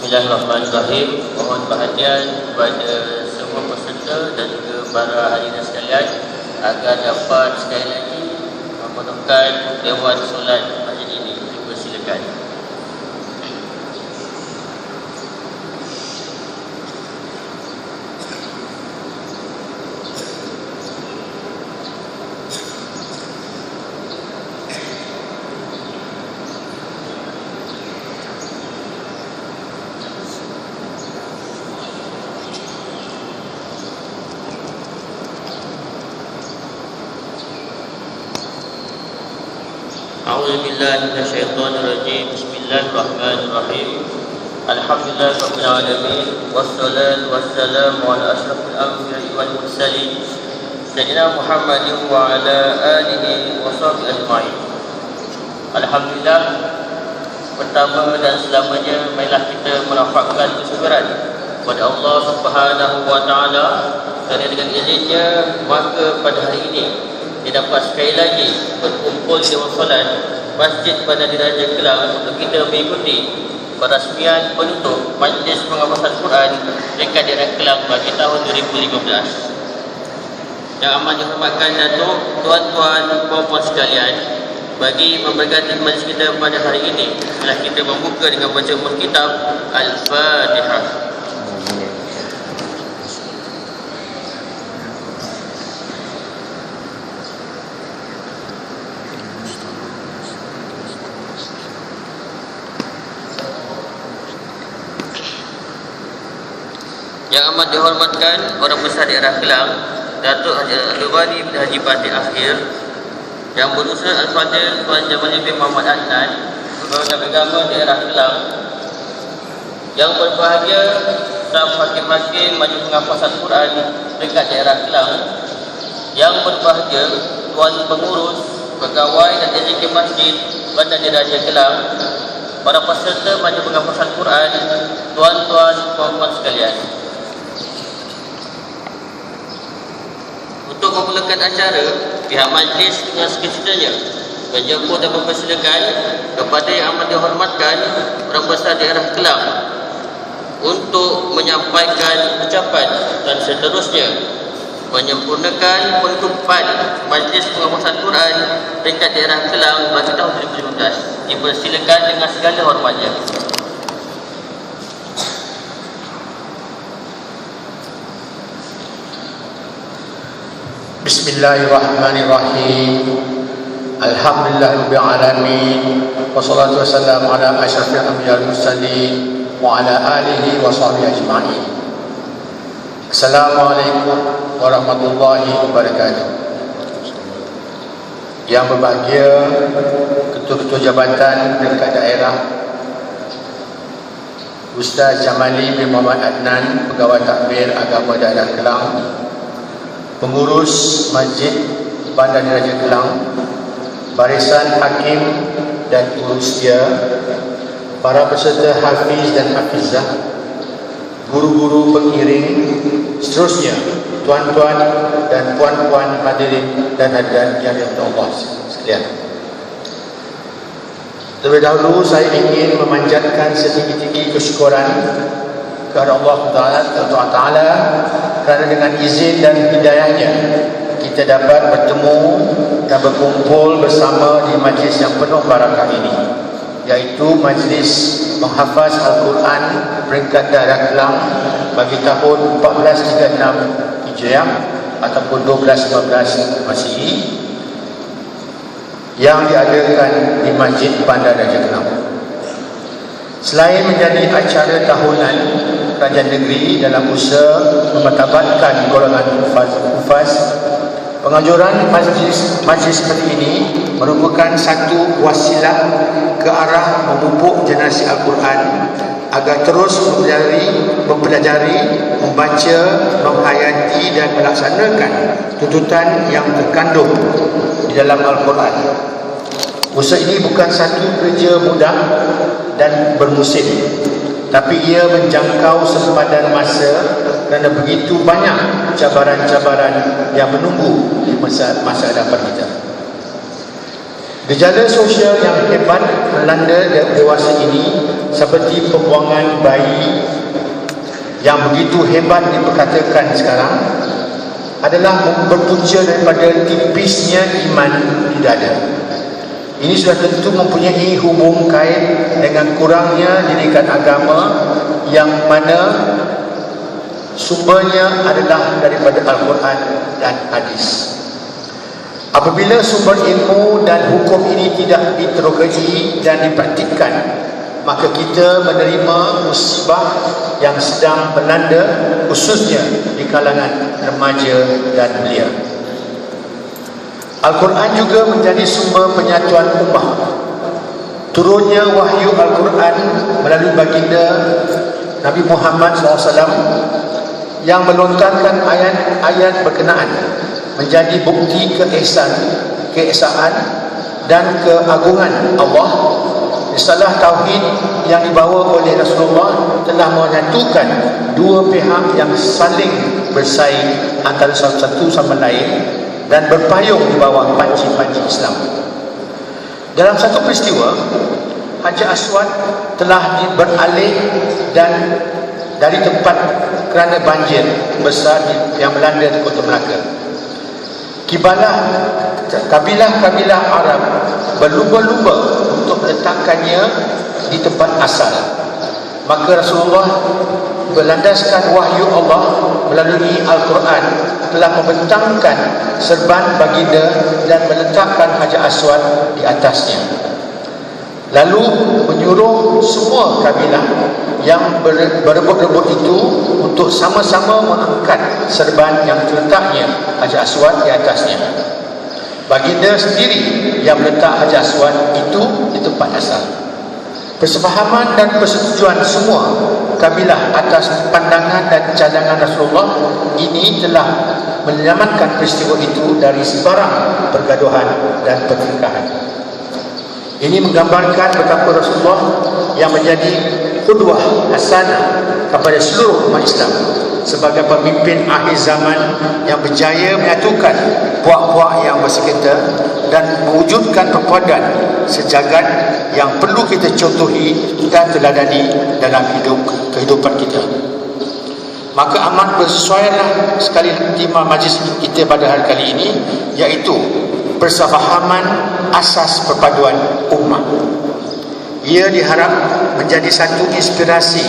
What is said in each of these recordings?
Bismillahirrahmanirrahim. Mohon perhatian kepada semua peserta dan juga para hadirin sekalian agar dapat sekali lagi memenuhkan dewan solat masjid ini. Dipersilakan. A'udzubillahi minasyaitonirrajim. Bismillahirrahmanirrahim. Alhamdulillahi rabbil alamin wassalatu wassalamu ala asyrafil anbiya'i wal mursalin sayyidina Muhammadin wa ala alihi wa sahbihi ajma'in. Alhamdulillah, pertama dan selamanya marilah kita melafazkan kesyukuran kepada Allah Subhanahu wa taala kerana dengan izinnya maka pada hari ini kita dapat sekali lagi berkumpul di solat Masjid Bandar Diraja Kelang untuk kita mengikuti perasmian penutup Majlis Penghafasan Quran dekat daerah Kelang bagi tahun 2015. Yang amat dihormatkan Datuk, tuan-tuan, puan-puan sekalian, bagi memberkati majlis kita pada hari ini, setelah kita membuka dengan baca kitab Al-Fatihah. Yang amat dihormatkan orang besar daerah Kelang, Datuk Haji Abdul Bari bin Haji Fatih Akhir, Yang Berusaha Al-Fadil Tuan Jamal bin Muhammad Adnan, Pegawai Agama daerah Kelang, yang berbahagia staf hakim-hakim Majlis Penghafasan Quran dekat daerah Kelang, yang berbahagia Tuan Pengurus, Pegawai dan Exekutif Masjid Bandar Diraja Kelang, para peserta Majlis Penghafasan Quran, tuan-tuan, puan-puan sekalian. Untuk memulakan acara, pihak majlis dengan sekecilnya menjemput dan mempersilakan kepada yang amat dihormatkan orang besar daerah Kelang untuk menyampaikan ucapan dan seterusnya menyempurnakan penutupan Majlis Penghafasan Quran dekat daerah Kelang bagi tahun 2015. Dipersilakan dengan segala hormatnya. Bismillahirrahmanirrahim. Alhamdulillahirabbil alamin. Wassalatu wassalamu ala asyrafil anbiya'i wal mursalin wa ala alihi wa sahbihi ajma'in. Assalamualaikum warahmatullahi wabarakatuh. Yang berbahagia ketua-ketua jabatan dekat daerah, Ustaz Jamali bin Muhammad Adnan, Pegawai Takbir Agama Daerah Kelang, Pengurus Masjid Bandar Diraja Kelang, barisan hakim dan urus dia, para peserta hafiz dan hafizah, guru-guru pengiring, seterusnya, tuan-tuan dan puan-puan hadirin dan hadirat yang dirahmati Allah sekalian. Terlebih dahulu saya ingin memanjatkan setinggi-tinggi kesyukuran kepada Allah Ta'ala kerana dengan izin dan hidayahnya kita dapat bertemu dan berkumpul bersama di majlis yang penuh barakah ini, iaitu Majlis Menghafaz Al-Quran peringkat daerah Kelang bagi tahun 1436 Hijriah ataupun 1215 Masihi yang diadakan di Masjid Bandar Diraja Kelang. Selain menjadi acara tahunan kerajaan negeri dalam usaha memartabatkan golongan hufaz, penganjuran majlis seperti ini merupakan satu wasilah ke arah memupuk generasi Al-Quran agar terus mempelajari, membaca, menghayati dan melaksanakan tuntutan yang terkandung di dalam Al-Quran. Usaha ini bukan satu kerja mudah dan bermusim, tapi ia menjangkau sempadan masa kerana begitu banyak cabaran-cabaran yang menunggu di masa hadapan kita. Gejala sosial yang hebat melanda dewasa ini seperti pembuangan bayi yang begitu hebat diperkatakan sekarang adalah berpunca daripada tipisnya iman di dada. Ini sudah tentu mempunyai hubung kait dengan kurangnya didikan agama yang mana sumbernya adalah daripada Al-Quran dan hadis. Apabila sumber ilmu dan hukum ini tidak diterokai dan dipraktikkan, maka kita menerima musibah yang sedang melanda khususnya di kalangan remaja dan belia. Al-Quran juga menjadi sumber penyatuan ummah. Turunnya wahyu Al-Quran melalui baginda Nabi Muhammad SAW yang melontarkan ayat-ayat berkenaan menjadi bukti keesaan dan keagungan Allah. Risalah Tauhid yang dibawa oleh Rasulullah telah menyatukan dua pihak yang saling bersaing antara satu sama lain dan berpayung di bawah panci-panci Islam. Dalam satu peristiwa, Hajar Aswad telah beralih dan dari tempat kerana banjir besar yang melanda di Kota Melaka. Kabilah-kabilah Arab berlumba-lumba untuk meletakkannya di tempat asal. Maka Rasulullah berlandaskan wahyu Allah melalui Al-Quran telah membentangkan serban baginda dan meletakkan Hajar Aswad di atasnya. Lalu menyuruh semua kabilah yang berebut-rebut itu untuk sama-sama mengangkat serban yang terletaknya Hajar Aswad di atasnya. Baginda sendiri yang meletak Hajar Aswad itu di tempat asal. Persefahaman dan persetujuan semua kabilah atas pandangan dan cadangan Rasulullah ini telah menyelamatkan peristiwa itu dari sebarang pergaduhan dan pertengkaran. Ini menggambarkan betapa Rasulullah yang menjadi qudwah hasanah kepada seluruh umat Islam sebagai pemimpin akhir zaman yang berjaya menyatukan puak-puak yang bersengketa dan mewujudkan perpaduan sejagat yang perlu kita contohi dan teladani dalam kehidupan kita. Maka amat bersesuaianlah sekali tema majlis kita pada hari kali ini, iaitu persefahaman asas perpaduan ummah. Ia diharap menjadi satu inspirasi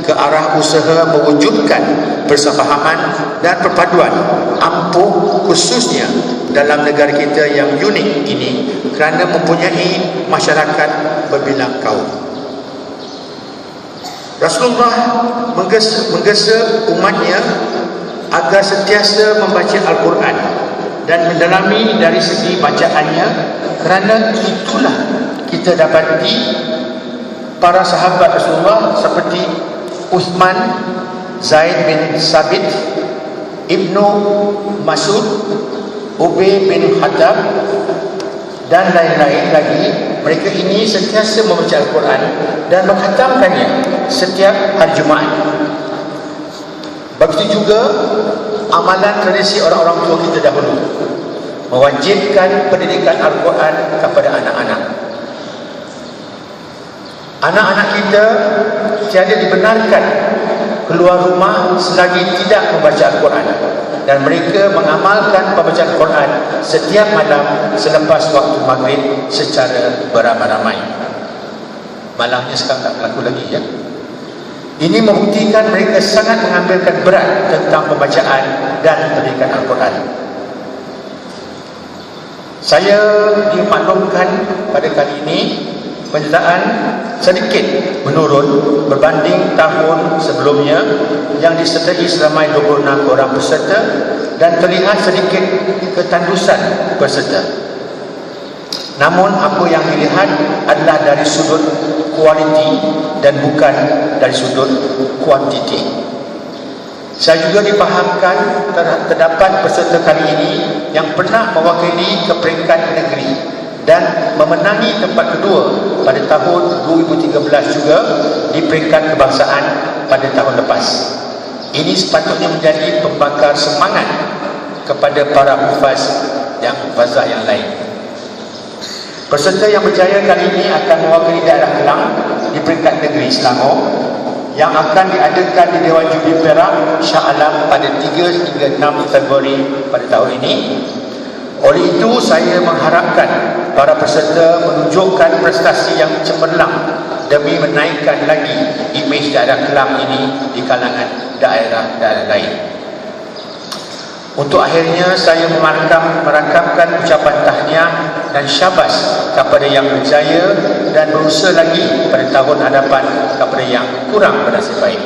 ke arah usaha mewujudkan persefahaman dan perpaduan ampuh khususnya dalam negara kita yang unik ini kerana mempunyai masyarakat berbilang kaum. Rasulullah menggesa umatnya agar sentiasa membaca Al-Quran dan mendalami dari segi bacaannya, kerana itulah kita dapati para sahabat Rasulullah seperti Uthman, Zaid bin Sabit, Ibnu Mas'ud, Ubay bin Khattab dan lain-lain lagi. Mereka ini sentiasa membaca Al-Quran dan mengkhatamkannya setiap hari Jumaat. Begitu juga amalan tradisi orang-orang tua kita dahulu, mewajibkan pendidikan Al-Quran kepada anak-anak. Anak-anak kita tiada dibenarkan keluar rumah selagi tidak membaca Al-Quran, dan mereka mengamalkan pembacaan Al-Quran setiap malam selepas waktu maghrib secara beramai-ramai. Malangnya sekarang tak berlaku lagi, ya. Ini membuktikan mereka sangat mengambilkan berat tentang pembacaan dan pendidikan Al-Quran. Saya dimaklumkan pada kali ini penyertaan sedikit menurun berbanding tahun sebelumnya yang disertai seramai 26 orang peserta dan terlihat sedikit ketandusan peserta. Namun apa yang dilihat adalah dari sudut kualiti dan bukan dari sudut kuantiti. Saya juga dipahamkan terdapat peserta kali ini yang pernah mewakili ke peringkat negeri dan memenangi tempat kedua pada tahun 2013 juga di peringkat kebangsaan pada tahun lepas. Ini sepatutnya menjadi pembakar semangat kepada para hufaz dan hufazah yang lain. Peserta yang berjaya kali ini akan mewakili daerah Kelang di peringkat negeri Selangor yang akan diadakan di Dewan Jubli Perak Shah Alam pada 3 hingga 6 Februari pada tahun ini. Oleh itu, saya mengharapkan para peserta menunjukkan prestasi yang cemerlang demi menaikkan lagi imej daerah Kelang ini di kalangan daerah-daerah lain. Untuk akhirnya, saya merangkamkan ucapan tahniah dan syabas kepada yang berjaya dan berusaha lagi pada tahun hadapan kepada yang kurang bernasib baik.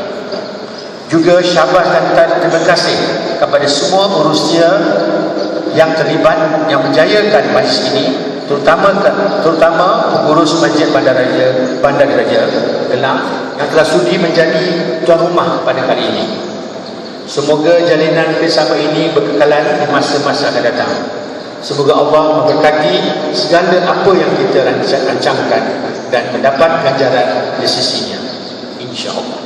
Juga syabas dan terima kasih kepada semua urusia yang terlibat yang menjayakan majlis ini, terutama pengurus Masjid Bandar Diraja Kelang yang telah sudi menjadi tuan rumah pada kali ini. Semoga jalinan kerjasama ini berkekalan di masa-masa akan datang. Semoga Allah memberkati segala apa yang kita rancangkan dan mendapat ganjaran di sisinya, insya-Allah.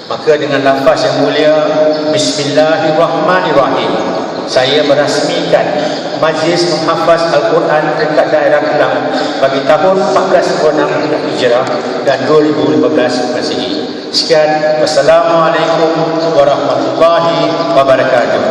Maka dengan lafaz yang mulia Bismillahirrahmanirrahim, saya merasmikan Majlis Menghafaz Al-Quran dekat daerah Kelang bagi tahun 1446 Hijrah dan 2015 Masehi. Sekian, wassalamualaikum warahmatullahi wabarakatuh.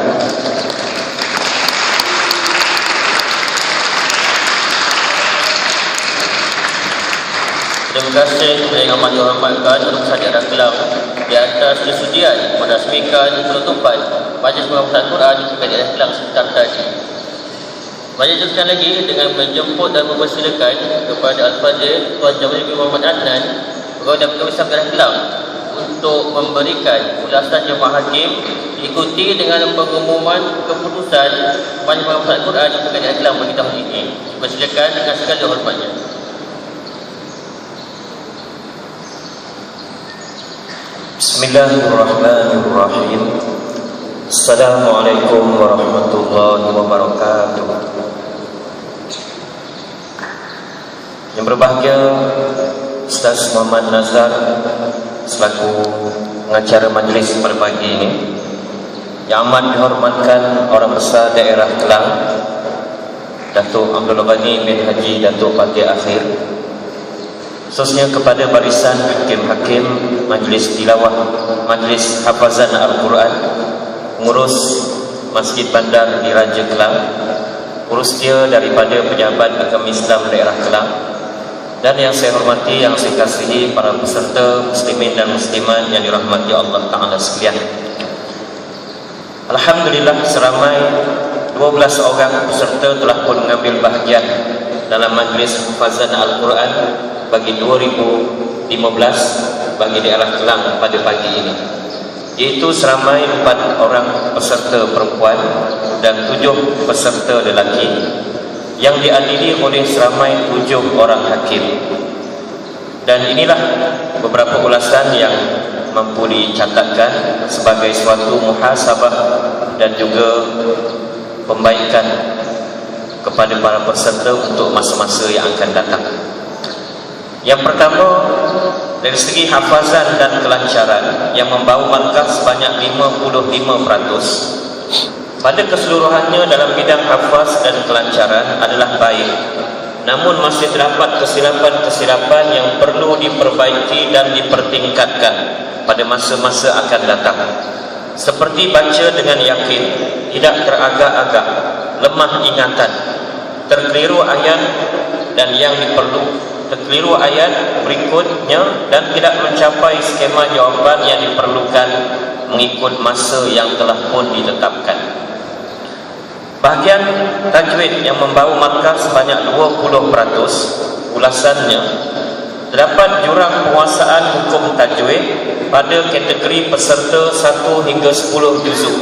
Terima kasih kepada yang amat dihormatkan Ustaz Daerah Kelang di atas kesudian merasmikan penutupan Majlis Menghafaz Al-Quran dekat daerah Kelang sebentar tadi. Mari teruskan lagi dengan menjemput dan mempersilakan kepada Al-Fadhil Tuan Jamal bin Muhammad Adnan, Pegawai dan Pengurus Daerah Kelang, untuk memberikan ulasan jemaah hakim diikuti dengan pengumuman keputusan Majlis Menghafaz Al-Quran dekat daerah Kelang bagi tahun ini. Dipersilakan dengan segala hormatnya. Bismillahirrahmanirrahim. Assalamualaikum warahmatullahi wabarakatuh. Yang berbahagia Ustaz Muhammad Nazar selaku pengacara majlis pada pagi ini, yang amat dihormatkan orang besar daerah Kelang Datuk Abdul Ghani bin Haji Datuk Fatih Akhir, khususnya kepada barisan hakim-hakim Majlis Tilawah, Majlis Hafazan Al-Quran, pengurus Masjid Bandar Diraja Kelang, urus dia daripada pejabat agama Islam daerah Kelang, dan yang saya hormati, yang saya kasihi para peserta muslimin dan muslimat yang dirahmati Allah Ta'ala sekalian. Alhamdulillah, seramai 12 orang peserta telah pun mengambil bahagian dalam Majlis Hafazan Al-Quran bagi 2015 bagi daerah Kelang pada pagi ini, iaitu seramai 4 orang peserta perempuan dan 7 peserta lelaki, yang diadili oleh seramai 7 orang hakim. Dan inilah beberapa ulasan yang mampu dicatatkan sebagai suatu muhasabah dan juga pembaikan kepada para peserta untuk masa-masa yang akan datang. Yang pertama, dari segi hafazan dan kelancaran, yang membawa markah sebanyak 55%. Pada keseluruhannya dalam bidang hafaz dan kelancaran adalah baik, namun masih terdapat kesilapan-kesilapan yang perlu diperbaiki dan dipertingkatkan pada masa-masa akan datang. Seperti baca dengan yakin, tidak teragak-agak, lemah ingatan, terkeliru ayat dan yang terkeliru ayat berikutnya, dan tidak mencapai skema jawapan yang diperlukan mengikut masa yang telah pun ditetapkan. Bahagian tajwid yang membawa markah sebanyak 20%, ulasannya terdapat jurang penguasaan hukum tajwid pada kategori peserta 1 hingga 10 juzuk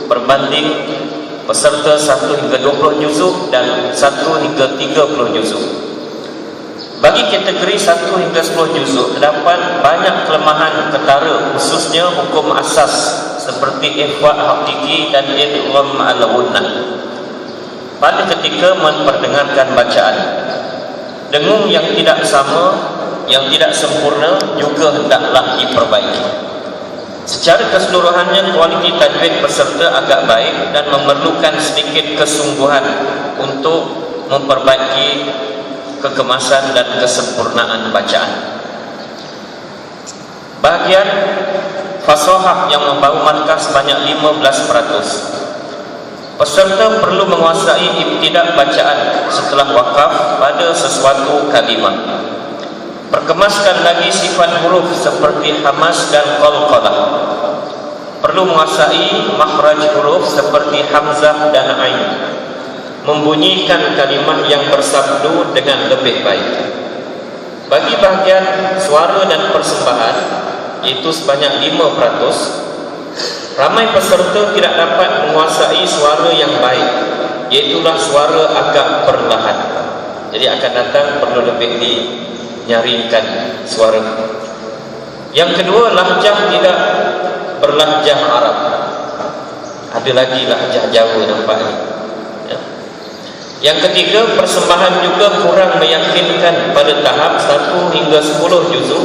berbanding peserta 1 hingga 20 juzuk dan 1 hingga 30 juzuk. Bagi kategori 1 hingga 10 juzuk terdapat banyak kelemahan ketara, khususnya hukum asas seperti ikhfa hakiki dan idgham al-ghunnah. Pada ketika memperdengarkan bacaan, dengung yang tidak sama, yang tidak sempurna juga hendaklah diperbaiki. Secara keseluruhannya, kualiti tajwid peserta agak baik dan memerlukan sedikit kesungguhan untuk memperbaiki kekemasan dan kesempurnaan bacaan. Bahagian fasahah yang membawa markah sebanyak 15%. Peserta perlu menguasai ibtidak bacaan setelah wakaf pada sesuatu kalimah. Perkemaskan lagi sifat huruf seperti hamas dan qalqalah. Perlu menguasai makhraj huruf seperti hamzah dan ain. Membunyikan kalimah yang bersabdu dengan lebih baik. Bagi bahagian suara dan persembahan, iaitu sebanyak 5%, ramai peserta tidak dapat menguasai suara yang baik, iaitulah suara agak perlahan. Jadi akan datang perlu lebih dinyaringkan suara. Yang kedua, lahjah tidak berlahjah Arab. Ada lagi lahjah Jawa nampaknya. Yang ketiga, persembahan juga kurang meyakinkan pada tahap 1 hingga 10 juzuk,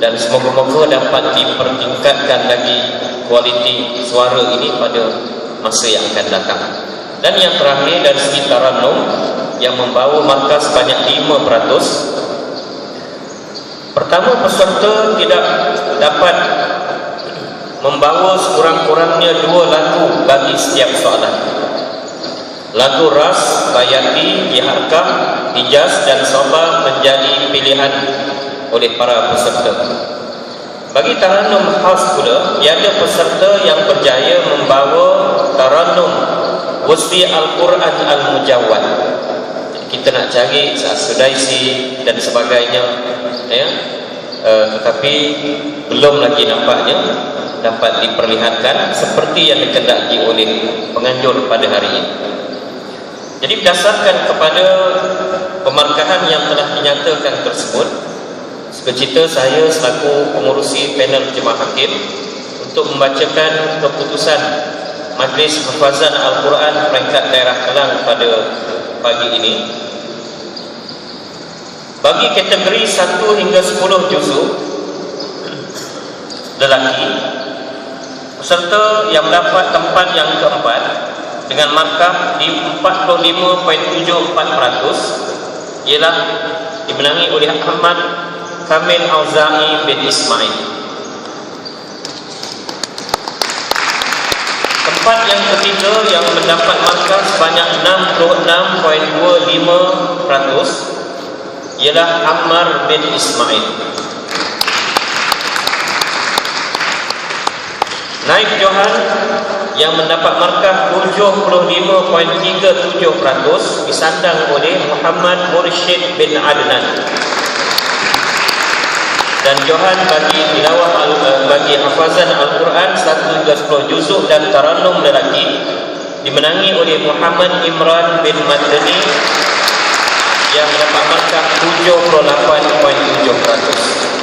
dan semoga-moga dapat dipertingkatkan lagi kualiti suara ini pada masa yang akan datang. Dan yang terakhir, dari segi tarannum yang membawa markah sebanyak 5%. Pertama, peserta tidak dapat membawa sekurang-kurangnya 2 lagu bagi setiap soalan. Lagu ras, bayati, diharkah, hijaz dan soba menjadi pilihan oleh para peserta. Bagi tarannum khas pula, tiada peserta yang berjaya membawa tarannum Wasfi Al-Quran Al-Mujawwad. Kita nak cari As-Sudaisi dan sebagainya, tetapi belum lagi nampaknya dapat diperlihatkan seperti yang dikehendaki oleh penganjur pada hari ini. Jadi berdasarkan kepada pemarkahan yang telah dinyatakan tersebut, seketika saya selaku pengurusi panel jemaah hakim untuk membacakan keputusan Majlis Hafazan Al-Quran peringkat daerah Kelang pada pagi ini. Bagi kategori 1 hingga 10 juzuk lelaki, peserta yang mendapat tempat yang keempat dengan markah di 45.74% ialah dimenangi oleh Ahmad Kamil Auza'i bin Ismail. Tempat yang ketiga yang mendapat markah sebanyak 66.25% ialah Ammar bin Ismail. Naib Johan yang mendapat markah 75.37% disandang oleh Muhammad Mursyid bin Adnan. Dan Johan bagi tilawah bagi hafazan Al-Quran 1 hingga 10 juzuk dan tarannum lelaki dimenangi oleh Muhammad Imran bin Madani yang mendapat markah 78.7%.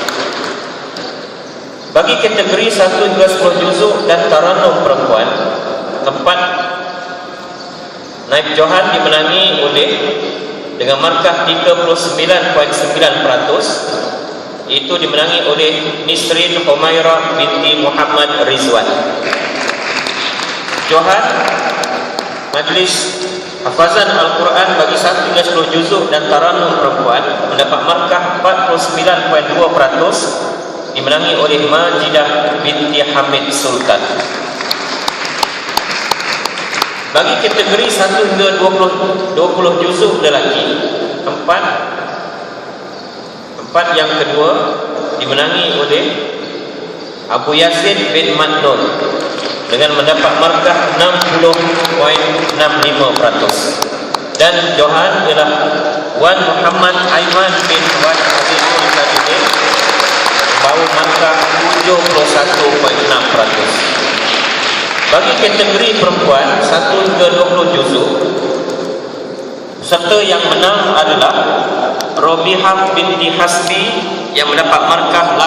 Bagi kategori 1 hingga 10 juzuk dan tarannum perempuan, tempat Naib Johan dimenangi oleh dengan markah 39.9%, itu dimenangi oleh Nisrin Humairah binti Muhammad Rizwan. Johan Majlis Hafazan Al-Quran bagi 1 hingga 10 juzuk dan tarannum perempuan mendapat markah 49.2%, dimenangi oleh Majidah binti Hamid Sultan. Bagi kategori 1 hingga 20 juzuk lelaki, tempat yang kedua dimenangi oleh Abu Yasin bin Madnun dengan mendapat markah 60.65%. Dan Johan ialah Wan Muhammad Aiman bin Wan Azizul Sajidin membawa markah 71.6%. Bagi kategori perempuan 1 hingga 20 juzuk, peserta yang menang adalah Robihah binti Hasbi yang mendapat markah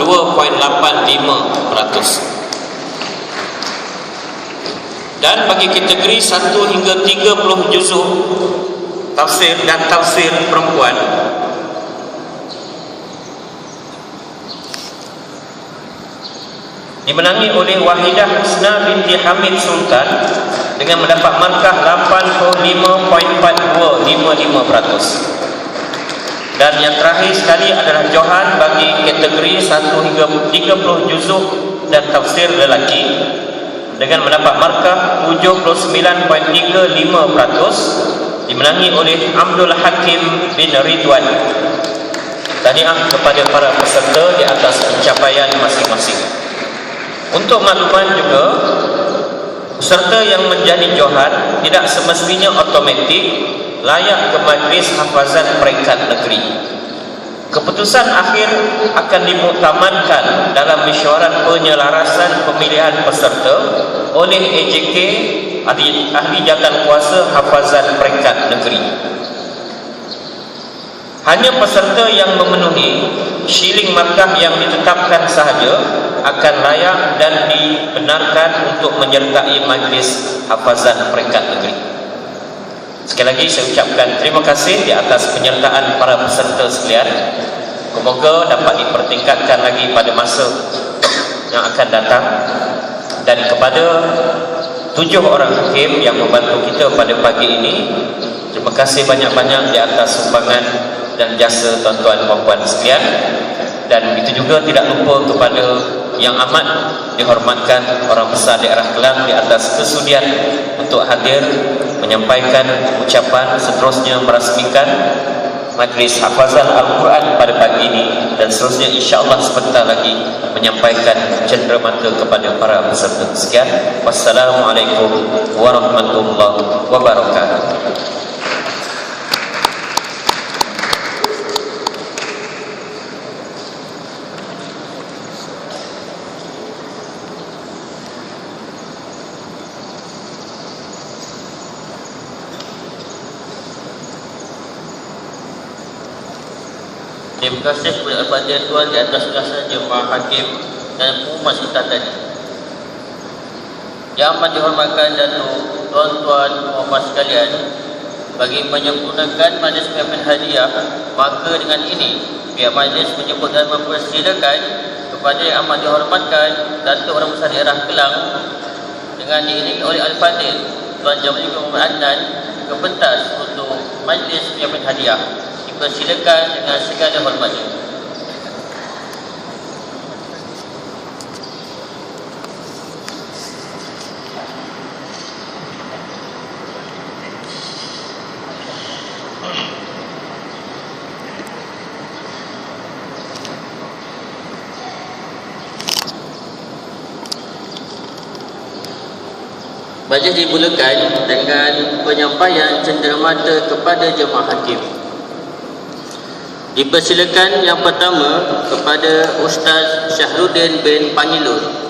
82.85%. Dan bagi kategori 1 hingga 30 juzuk tafsir dan tafsir perempuan, dimenangi oleh Wahidah Husna binti Hamid Sultan dengan mendapat markah 85.4255%. Dan yang terakhir sekali adalah Johan bagi kategori 1 hingga 30 juzuk dan tafsir lelaki dengan mendapat markah 79.35%, dimenangi oleh Abdul Hakim bin Ridwan. Tahniah kepada para peserta di atas pencapaian masing-masing. Untuk makluman juga, peserta yang menjadi Johan tidak semestinya otomatik layak ke majlis hafazan peringkat negeri. Keputusan akhir akan dimuktamadkan dalam mesyuarat penyelarasan pemilihan peserta oleh AJK, ahli jawatankuasa hafazan peringkat negeri. Hanya peserta yang memenuhi shilling markah yang ditetapkan sahaja akan layak dan dibenarkan untuk menyertai majlis hafazan peringkat negeri. Sekali lagi saya ucapkan terima kasih di atas penyertaan para peserta sekalian. Semoga dapat dipertingkatkan lagi pada masa yang akan datang. Dan kepada 7 orang hakim yang membantu kita pada pagi ini, terima kasih banyak-banyak di atas sumbangan dan jasa tuan-tuan dan puan sekalian. Dan itu juga tidak lupa kepada yang amat dihormatkan orang besar daerah Kelang di atas kesudian untuk hadir menyampaikan ucapan, seterusnya merasmikan majlis hafazan Al-Quran pada pagi ini, dan seterusnya insya-Allah sebentar lagi menyampaikan cenderamata kepada para peserta. Sekian, wassalamualaikum warahmatullahi wabarakatuh. Terima kasih kepada Al-Fadhil Tuan di atas jasa jemaah hakim dan pengumuman kita tadi. Yang amat dihormatkan Datuk, tuan-tuan dan sekalian, bagi menyempurnakan majlis penyampaian hadiah, maka dengan ini pihak majlis menyebut dan mempersilakan kepada yang amat dihormatkan Datuk Orang Besar Daerah Kelang dengan diiringi oleh Al-Fadhil Tuan Jamil Muhammad Adnan ke pentas untuk majlis penyampaian hadiah. Dipersilakan dengan segala hormatnya. Majlis dimulakan dengan penyampaian cenderamata kepada jemaah hakim. Dipersilakan yang pertama kepada Ustaz Syahruddin bin Pangilun.